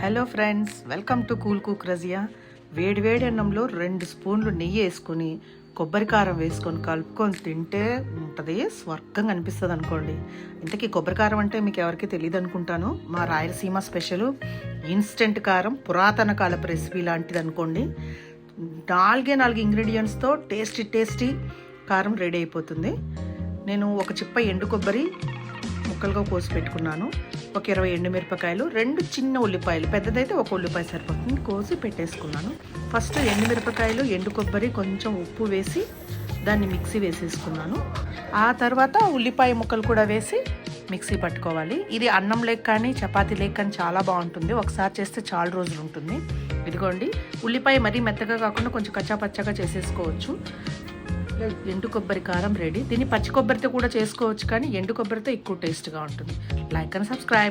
Hello friends, welcome to cool cook Razia. వేడి అన్నంలో 2 స్పూన్లు నెయ్యి వేసుకొని కొబ్బరి కారం వేసుకొని కలుపుకొని తింటే ఉంటుంది, స్వర్గంగా అనిపిస్తుంది అనుకోండి. ఇంతకీ కొబ్బరి కారం అంటే మీకు ఎవరికి తెలియదు అనుకుంటాను. మా రాయలసీమ స్పెషల్ ఇన్స్టెంట్ కారం, పురాతన కాలపు రెసిపీ లాంటిది అనుకోండి. 4 ఇంగ్రీడియంట్స్తో టేస్టీ కారం రెడీ అయిపోతుంది. నేను ఒక చిప్ప ఎండు కొబ్బరి ముక్కలుగా కోసి పెట్టుకున్నాను. ఒక 20 ఎండుమిరపకాయలు, 2 చిన్న ఉల్లిపాయలు, పెద్దదైతే ఒక ఉల్లిపాయ సరిపోతుంది, కోసి పెట్టేసుకున్నాను. ఫస్ట్ ఎండుమిరపకాయలు, ఎండు కొబ్బరి, కొంచెం ఉప్పు వేసి దాన్ని మిక్సీ వేసేసుకున్నాను. ఆ తర్వాత ఉల్లిపాయ ముక్కలు కూడా వేసి మిక్సీ పట్టుకోవాలి. ఇది అన్నం లేక కానీ చపాతీ లేక కానీ చాలా బాగుంటుంది. ఒకసారి చేస్తే చాలా రోజులు ఉంటుంది. ఇదిగోండి, ఉల్లిపాయ మరీ మెత్తగా కాకుండా కొంచెం కచ్చాపచ్చగా చేసేసుకోవచ్చు. ఎండు కొబ్బరి కారం రెడీ. దీన్ని పచ్చి కొబ్బరితో కూడా చేసుకోవచ్చు, కానీ ఎండు కొబ్బరితో ఎక్కువ టేస్ట్గా ఉంటుంది. Like and subscribe.